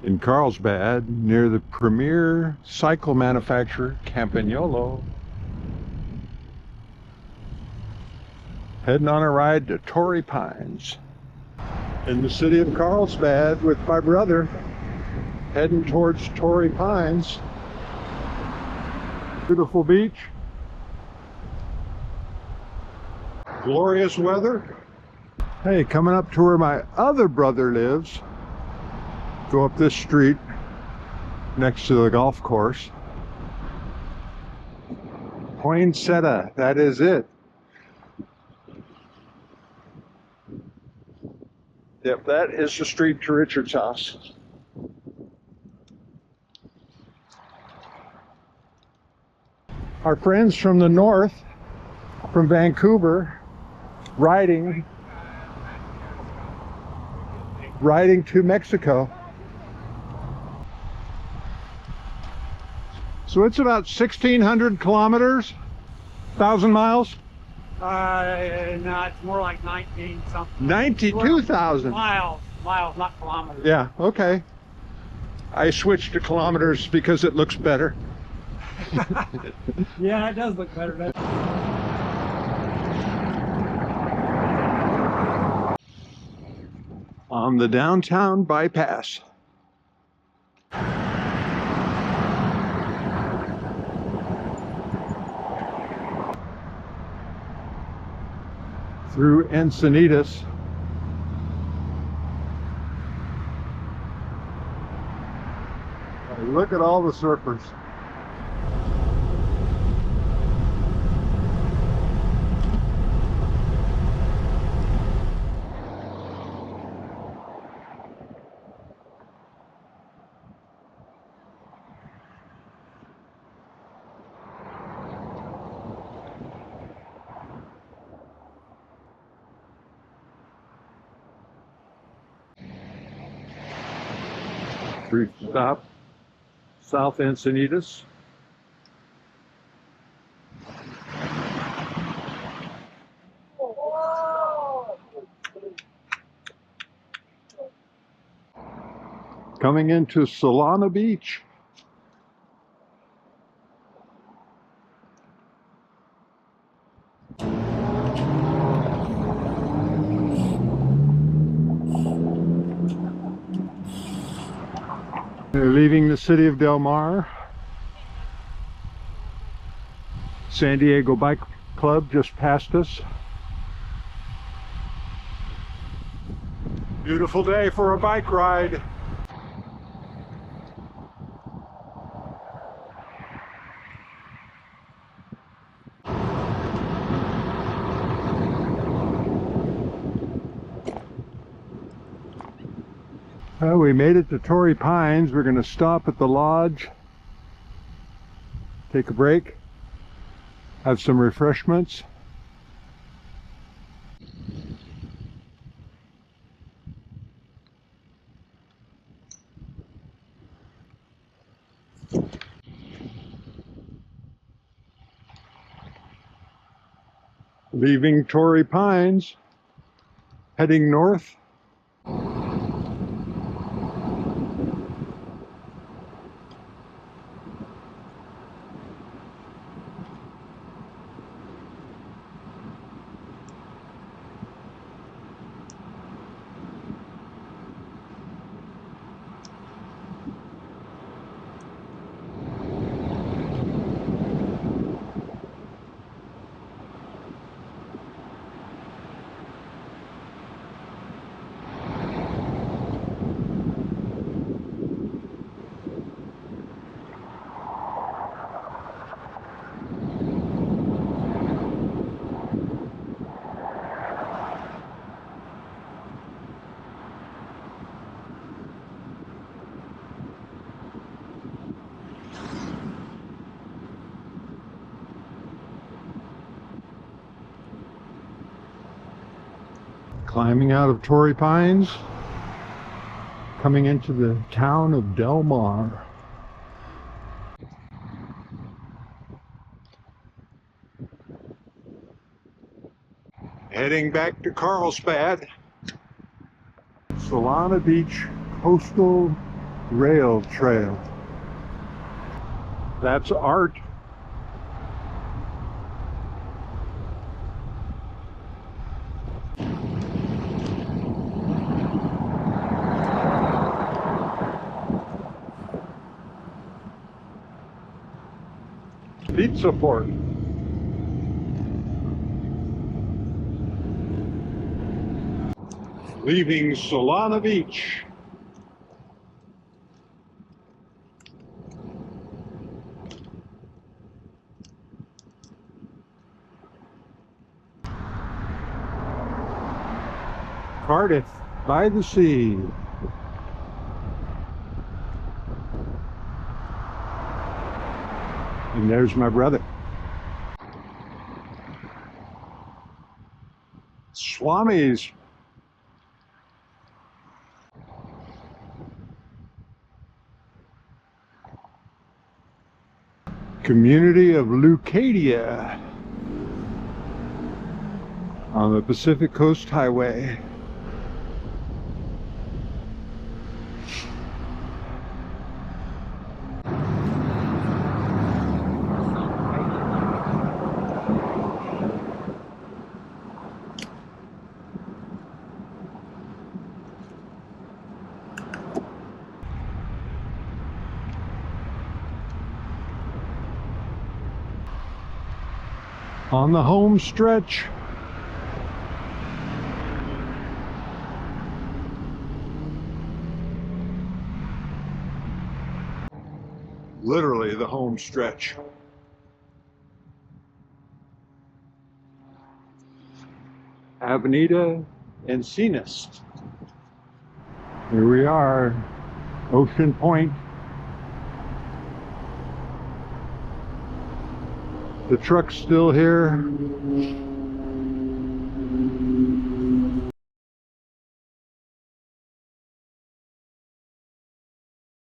in Carlsbad near the premier cycle manufacturer Campagnolo. Heading on a ride to Torrey Pines in the city of Carlsbad with my brother, heading towards Torrey Pines. Beautiful beach, glorious weather. Hey, coming up to where my other brother lives. Go up this street next to the golf course. Poinsettia, that is it. Yep, that is the street to Richard's house. Our friends from the north, from Vancouver, riding to Mexico. So it's about 1,600 kilometers, 1,000 miles? No, it's more like 19 something. 92,000. Miles, not kilometers. Yeah, okay. I switched to kilometers because it looks better. Yeah, it does look better, doesn't it? On the downtown bypass. Through Encinitas. Look at all the surfers. Brief stop, South Encinitas. Coming into Solana Beach. We're leaving the city of Del Mar. San Diego Bike Club just passed us. Beautiful day for a bike ride. Well, we made it to Torrey Pines. We're going to stop at the lodge, take a break, have some refreshments. Leaving Torrey Pines, heading north. Climbing out of Torrey Pines, coming into the town of Del Mar. Heading back to Carlsbad, Solana Beach Coastal rail trail. That's art. Pizza port. Leaving Solana Beach. Cardiff-By-The-Sea. And there's my brother. Swami's. Community of Leucadia on the Pacific Coast Highway. On the home stretch. Literally the home stretch. Avenida Encinitas. Here we are, Ocean Point. The truck's still here.